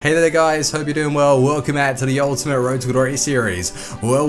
Hey there guys, hope you're doing well. Welcome back to the Ultimate Road to Glory series. Well,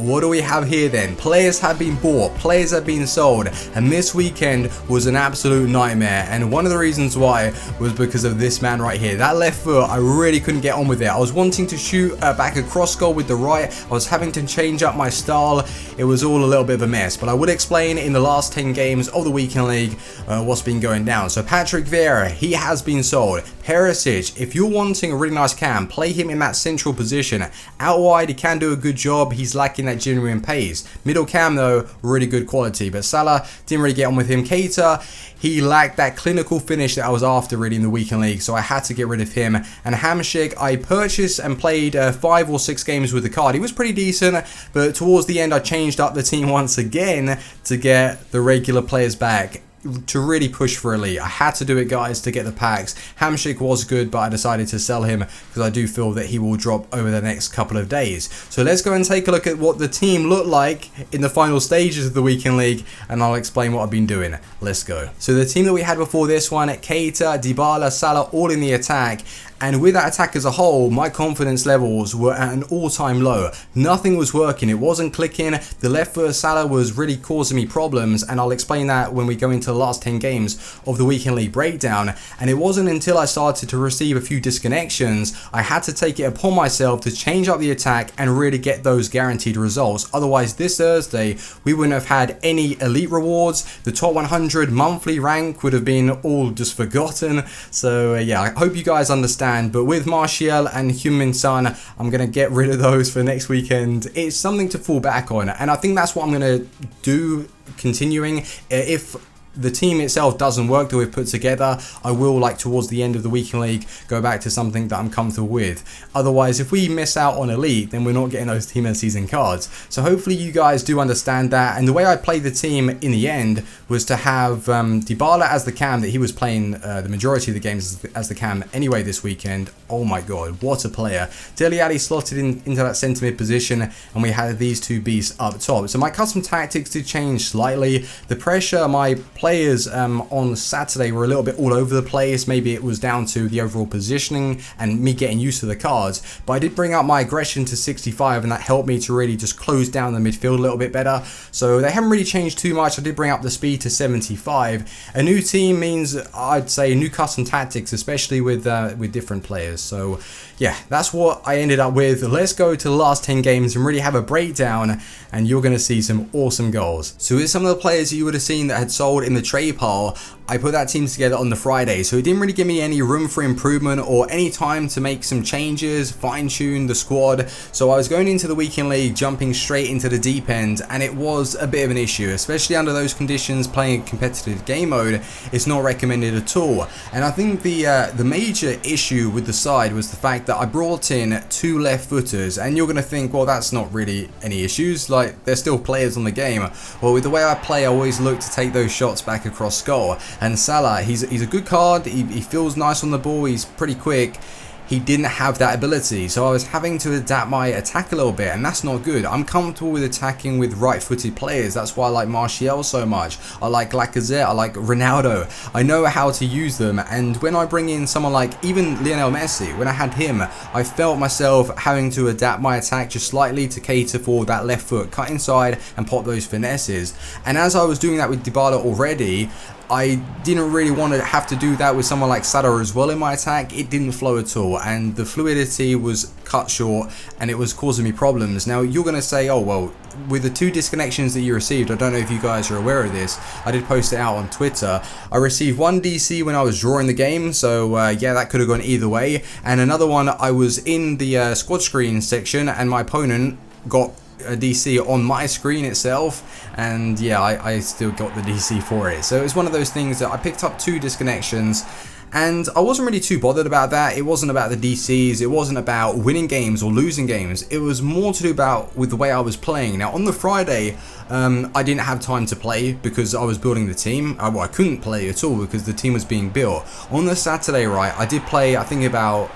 what do we have here then? Players have been bought, players have been sold, and this weekend was an absolute nightmare. And one of the reasons why was because of this man right here. That left foot, I really couldn't get on with it. I was wanting to shoot back a cross goal with the right. I was having to change up my style. It was all a little bit of a mess, but I would explain in the last 10 games of the weekend league what's been going down. So Patrick Vieira, he has been sold. Perisic, if you're wanting a really nice cam, play him in that central position. Out wide, he can do a good job. He's lacking that genuine pace. Middle cam though, really good quality. But Salah didn't really get on with him. Keita, he lacked that clinical finish that I was after really in the weekend league, so I had to get rid of him. And Hamsik, I purchased and played 5 or 6 games with the card. He was pretty decent, but towards the end I changed up the team once again to get the regular players back, to really push for elite. I had to do it, guys, to get the packs. Hamsik was good, but I decided to sell him because I do feel that he will drop over the next couple of days. So let's go and take a look at what the team looked like in the final stages of the weekend league, and I'll explain what I've been doing. Let's go. So the team that we had before this one, Keita, Dybala, Salah, all in the attack. And with that attack as a whole, my confidence levels were at an all-time low. Nothing was working. It wasn't clicking. The left foot Salah was really causing me problems, and I'll explain that when we go into the last 10 games of the weekend league breakdown. And it wasn't until I started to receive a few disconnections, I had to take it upon myself to change up the attack and really get those guaranteed results. Otherwise, this Thursday, we wouldn't have had any elite rewards. The top 100 monthly rank would have been all just forgotten. So yeah, I hope you guys understand. But with Martial and Heung-min Son, I'm going to get rid of those for next weekend. It's something to fall back on, and I think that's what I'm going to do continuing. If the team itself doesn't work that we've put together, I will, like towards the end of the weekend league, go back to something that I'm comfortable with. Otherwise, if we miss out on elite, then we're not getting those team of the season cards. So hopefully you guys do understand that. And the way I played the team in the end was to have Dybala as the cam, that he was playing the majority of the games as the cam anyway this weekend. Oh my god, what a player. Dele Alli slotted into that centre mid position, and we had these two beasts up top. So my custom tactics did change slightly. The pressure, my players on Saturday were a little bit all over the place. Maybe it was down to the overall positioning and me getting used to the cards, but I did bring up my aggression to 65, and that helped me to really just close down the midfield a little bit better. So they haven't really changed too much. I did bring up the speed to 75. A new team means, I'd say, new custom tactics, especially with different players. So yeah, that's what I ended up with. Let's go to the last 10 games and really have a breakdown, and you're going to see some awesome goals. So with some of the players you would have seen that had sold in the trade pile, I put that team together on the Friday, so it didn't really give me any room for improvement or any time to make some changes, fine-tune the squad. So I was going into the weekend league jumping straight into the deep end, and it was a bit of an issue, especially under those conditions. Playing a competitive game mode, it's not recommended at all. And I think the major issue with the side was the fact that I brought in 2 left footers, and you're going to think, well, that's not really any issues, like they're still players on the game. Well, with the way I play, I always look to take those shots back across goal. And Salah, he's a good card, he feels nice on the ball, he's pretty quick. He didn't have that ability, so I was having to adapt my attack a little bit, and that's not good. I'm comfortable with attacking with right-footed players. That's why I like Martial so much. I like Lacazette, I like Ronaldo. I know how to use them, and when I bring in someone like even Lionel Messi, when I had him, I felt myself having to adapt my attack just slightly to cater for that left foot, cut inside and pop those finesses. And as I was doing that with Dybala already, I didn't really want to have to do that with someone like Salah as well in my attack. It didn't flow at all, and the fluidity was cut short, and it was causing me problems. Now you're going to say, oh well, with the 2 disconnections that you received, I don't know if you guys are aware of this, I did post it out on Twitter. I received 1 DC when I was drawing the game, so yeah, that could have gone either way. And another one, I was in the squad screen section, and my opponent got a DC on my screen itself, and yeah, I still got the DC for it. So it was one of those things that I picked up 2 disconnections, and I wasn't really too bothered about that. It wasn't about the DCs, it wasn't about winning games or losing games. It was more to do with the way I was playing. Now on the Friday, I didn't have time to play because I was building the team. Well, I couldn't play at all because the team was being built. On the Saturday, right, I did play, I think about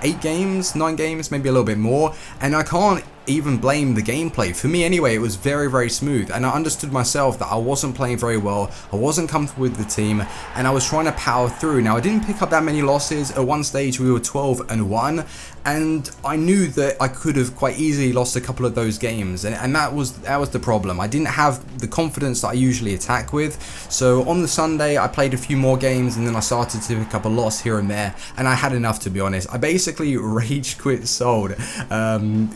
8 games, 9 games, maybe a little bit more, and I can't even blame the gameplay. For me anyway, it was very, very smooth, and I understood myself that I wasn't playing very well, I wasn't comfortable with the team, and I was trying to power through. Now, I didn't pick up that many losses. At one stage we were 12-1, and I knew that I could have quite easily lost a couple of those games, and that was the problem. I didn't have the confidence that I usually attack with. So on the Sunday I played a few more games, and then I started to pick up a loss here and there, and I had enough, to be honest. I basically rage quit sold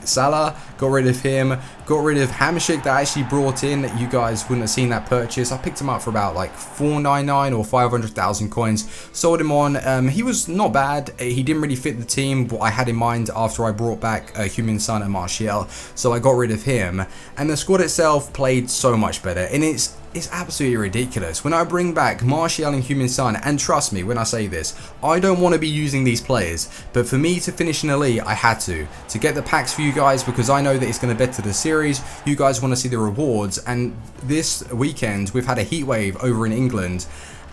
Salah, got rid of him, got rid of Hamshik that I actually brought in. You guys wouldn't have seen that purchase. I picked him up for about like 499 or 500,000 coins, sold him on. He was not bad, he didn't really fit the team what I had in mind after I brought back Heung-min Son and Martial, so I got rid of him, and the squad itself played so much better, and it's absolutely ridiculous. When I bring back Martial and Heung-min Son, and trust me when I say this, I don't want to be using these players, but for me to finish an elite, I had to get the packs for you guys, because I know that it's going to better the series. You guys want to see the rewards, and this weekend we've had a heat wave over in England,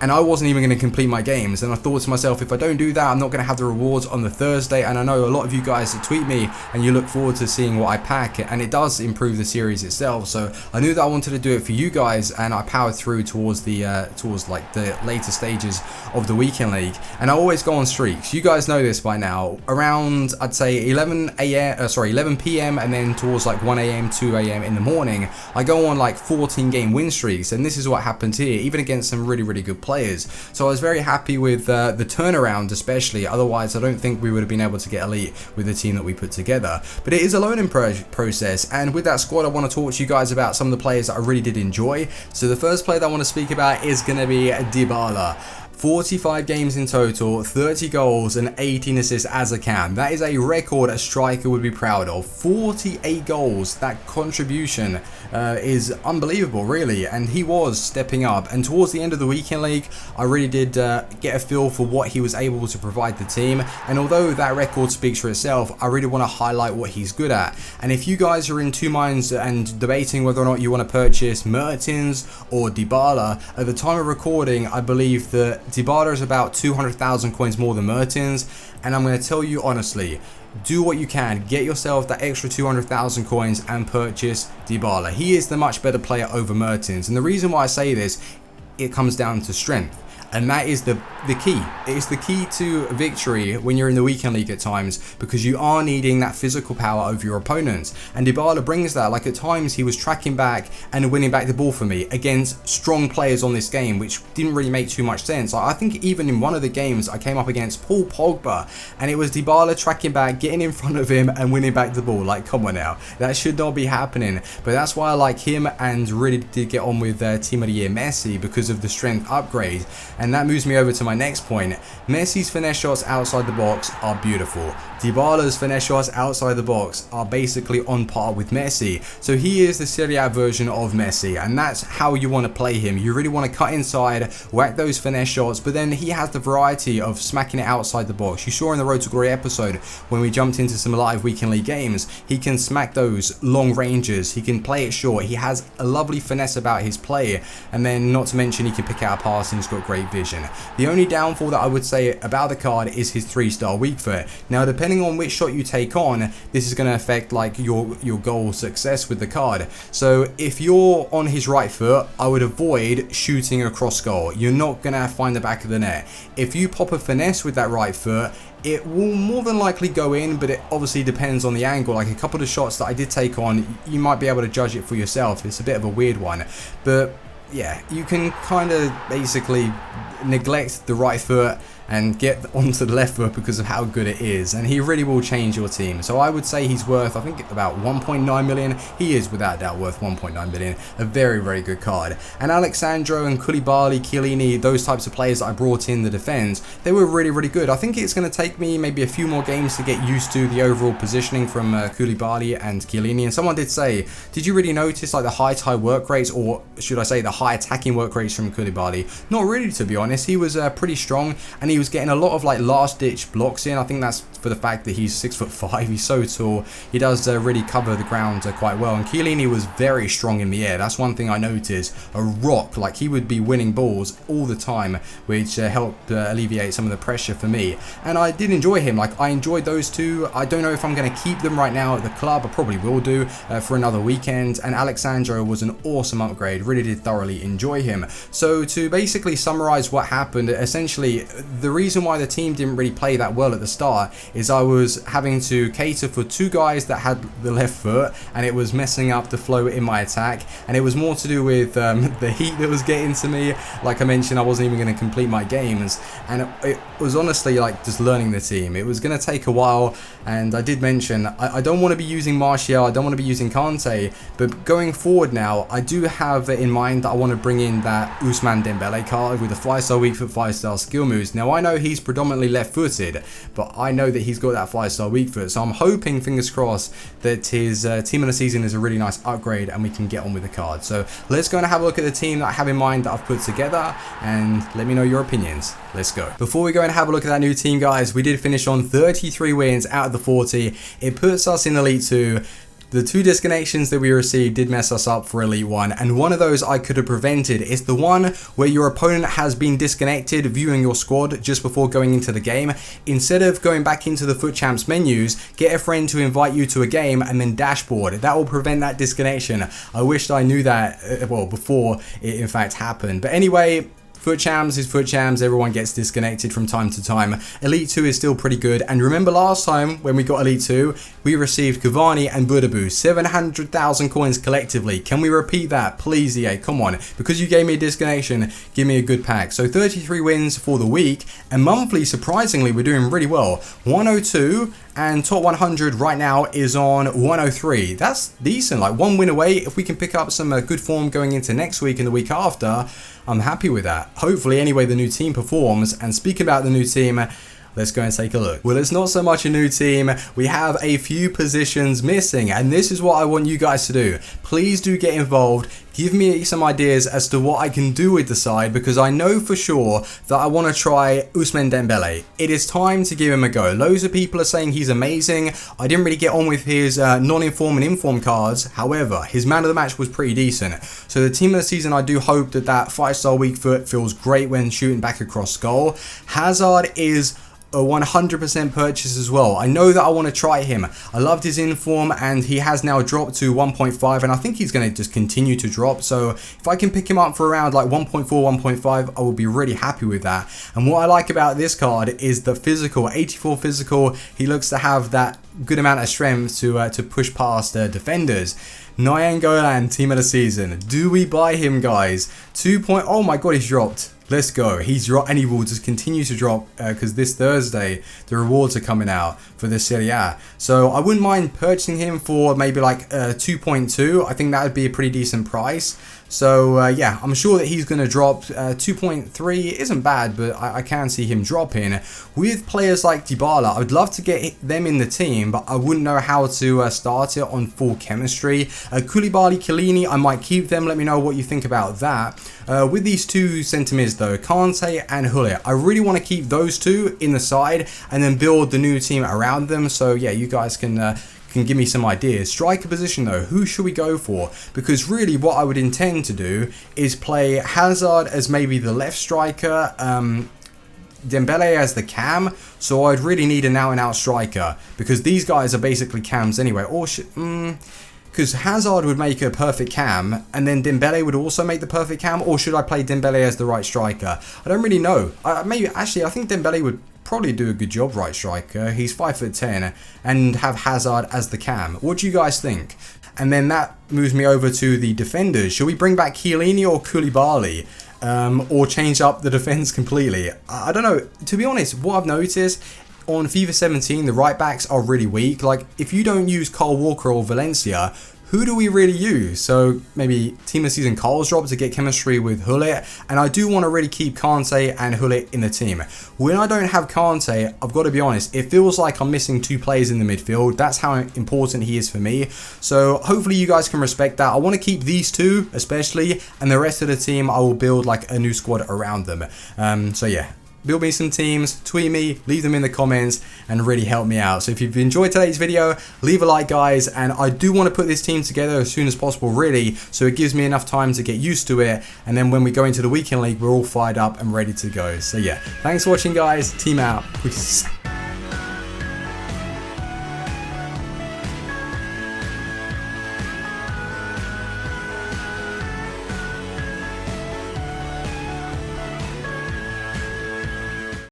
and I wasn't even going to complete my games, and I thought to myself, if I don't do that, I'm not going to have the rewards on the Thursday. And I know a lot of you guys tweet me and you look forward to seeing what I pack, and it does improve the series itself. So I knew that I wanted to do it for you guys, and I powered through towards the like the later stages of the weekend league. And I always go on streaks. You guys know this by now. Around, I'd say 11 p.m. and then towards like 1 a.m, 2 a.m. in the morning, I go on like 14 game win streaks, and this is what happened here, even against some really, really good players. So I was very happy with the turnaround, especially. Otherwise, I don't think we would have been able to get elite with the team that we put together. But it is a learning process, and with that squad, I want to talk to you guys about some of the players that I really did enjoy. So the first player that I want to speak about is going to be Dybala. 45 games in total, 30 goals and 18 assists as a cam. That is a record a striker would be proud of. 48 goals, that contribution is unbelievable, really, and he was stepping up. And towards the end of the weekend league, I really did get a feel for what he was able to provide the team, and although that record speaks for itself, I really want to highlight what he's good at. And if you guys are in two minds and debating whether or not you want to purchase Mertens or Dybala, at the time of recording, I believe that Dybala is about 200,000 coins more than Mertens, and I'm going to tell you honestly, do what you can, get yourself that extra 200,000 coins and purchase Dybala. He is the much better player over Mertens, and the reason why I say this, it comes down to strength. And that is the key. It is the key to victory when you're in the weekend league at times, because you are needing that physical power over your opponents. And Dybala brings that. Like at times he was tracking back and winning back the ball for me against strong players on this game, which didn't really make too much sense. I think even in one of the games I came up against Paul Pogba, and it was Dybala tracking back, getting in front of him and winning back the ball. Like, come on now, that should not be happening. But that's why I like him, and really did get on with Team of the Year Messi because of the strength upgrade. And that moves me over to my next point. Messi's finesse shots outside the box are beautiful. Dybala's finesse shots outside the box are basically on par with Messi. So he is the Serie A version of Messi, and that's how you want to play him. You really want to cut inside, whack those finesse shots, but then he has the variety of smacking it outside the box. You saw in the Road to Glory episode when we jumped into some live weekend league games, he can smack those long ranges, he can play it short, he has a lovely finesse about his play, and then not to mention he can pick out a pass and he's got great vision. The only downfall that I would say about the card is his 3-star weak foot. Now, depending on which shot you take on, this is going to affect like your goal success with the card. So if you're on his right foot, I would avoid shooting across goal. You're not going to find the back of the net. If you pop a finesse with that right foot, it will more than likely go in, but it obviously depends on the angle. Like a couple of shots that I did take on, you might be able to judge it for yourself. It's a bit of a weird one, but yeah, you can kind of basically neglect the right foot and get onto the left foot because of how good it is, and he really will change your team. So I would say he's worth, I think, about 1.9 million. He is without doubt worth 1.9 million. A very, very good card. And Alexandro and Koulibaly, Chiellini, those types of players that I brought in the defense, they were really, really good. I think it's going to take me maybe a few more games to get used to the overall positioning from Koulibaly and Chiellini. And someone did say, did you really notice like the high work rates, or should I say the high attacking work rates from Koulibaly? Not really, to be honest. He was pretty strong, and he was getting a lot of like last ditch blocks in. I think that's for the fact that he's 6'5", he's so tall. He does really cover the ground quite well. And Chiellini was very strong in the air. That's one thing I noticed. A rock, like he would be winning balls all the time, which helped alleviate some of the pressure for me. And I did enjoy him. Like, I enjoyed those two. I don't know if I'm going to keep them right now at the club. I probably will do for another weekend. And Alexandro was an awesome upgrade. Really did thoroughly enjoy him. So to basically summarize what happened, essentially the reason why the team didn't really play that well at the start is I was having to cater for two guys that had the left foot, and it was messing up the flow in my attack. And it was more to do with the heat that was getting to me. Like I mentioned, I wasn't even going to complete my games, and it was honestly like just learning the team. It was going to take a while, and I did mention I don't want to be using Martial, I don't want to be using Kante, but going forward now I do have in mind that I want to bring in that Ousmane Dembele card with a 5-star weak foot, 5-star skill moves. Now I know he's predominantly left footed, but I know that he's got that 5-star weak foot, so I'm hoping, fingers crossed, that his team of the season is a really nice upgrade and we can get on with the card. So let's go and have a look at the team that I have in mind that I've put together, and let me know your opinions. Let's go. Before we go and have a look at that new team, guys, we did finish on 33 wins out of the 40. It puts us in Elite 2. The 2 disconnections that we received did mess us up for Elite 1, and one of those I could have prevented. It's the one where your opponent has been disconnected viewing your squad just before going into the game. Instead of going back into the FUT Champs menus, get a friend to invite you to a game and then dashboard. That will prevent that disconnection. I wished I knew that, well, before it in fact happened. But anyway, FUT Champs is FUT Champs, everyone gets disconnected from time to time. Elite 2 is still pretty good, and remember last time when we got Elite 2, we received Cavani and Budabu, 700,000 coins collectively. Can we repeat that? Please, EA, come on. Because you gave me a disconnection, give me a good pack. So 33 wins for the week, and monthly, surprisingly, we're doing really well. 102, and top 100 right now is on 103. That's decent, like 1 win away. If we can pick up some good form going into next week and the week after, I'm happy with that. Hopefully, anyway, the new team performs. And speaking about the new team, let's go and take a look. Well, it's not so much a new team. We have a few positions missing, and this is what I want you guys to do. Please do get involved. Give me some ideas as to what I can do with the side, because I know for sure that I want to try Ousmane Dembele. It is time to give him a go. Loads of people are saying he's amazing. I didn't really get on with his non-inform and inform cards. However, his man of the match was pretty decent. So the team of the season, I do hope that that 5-star weak foot feels great when shooting back across goal. Hazard is a 100% purchase as well. I know that I want to try him. I loved his inform, and he has now dropped to 1.5, and I think he's going to just continue to drop. So if I can pick him up for around like 1.4, 1.5, I will be really happy with that. And what I like about this card is the physical, 84 physical. He looks to have that good amount of strength to push past defenders. Nainggolan, team of the season. Do we buy him, guys? Oh my god, he's dropped. Let's go. He's dropped, and he will just continue to drop because this Thursday the rewards are coming out for the Serie A. So I wouldn't mind purchasing him for maybe like 2.2. I think that would be a pretty decent price. So yeah, I'm sure that he's going to drop. 2.3 isn't bad, but I can see him dropping. With players like Dybala, I would love to get them in the team, but I wouldn't know how to start it on full chemistry. Koulibaly, Chiellini, I might keep them. Let me know what you think about that. With these two centre-mids though, Kante and Hullet, I really want to keep those two in the side and then build the new team around them. So yeah, you guys can give me some ideas. Striker position though, who should we go for? Because really what I would intend to do is play Hazard as maybe the left striker, Dembele as the cam, so I'd really need an out-and-out striker, because these guys are basically cams anyway. Or because Hazard would make a perfect cam, and then Dembele would also make the perfect cam, or should I play Dembele as the right striker? I don't really know. Maybe, actually, I think Dembele would probably do a good job right striker. He's 5'10", and have Hazard as the cam. What do you guys think? And then that moves me over to the defenders. Should we bring back Chiellini or Koulibaly? Or change up the defense completely? I don't know. To be honest, what I've noticed on FIFA 17, the right backs are really weak. Like, if you don't use Kyle Walker or Valencia, who do we really use? So maybe team of the season Carl's drop to get chemistry with Hullet, and I do want to really keep Kante and Hullet in the team. When I don't have Kante, I've got to be honest, it feels like I'm missing 2 players in the midfield. That's how important he is for me. So hopefully you guys can respect that. I want to keep these 2 especially, and the rest of the team I will build like a new squad around them. So yeah. build me some teams, tweet me, leave them in the comments, and really help me out. So if you've enjoyed today's video, leave a like, guys, and I do want to put this team together as soon as possible, really, so it gives me enough time to get used to it, and then when we go into the weekend league, we're all fired up and ready to go. So yeah, thanks for watching, guys. Team out. Peace.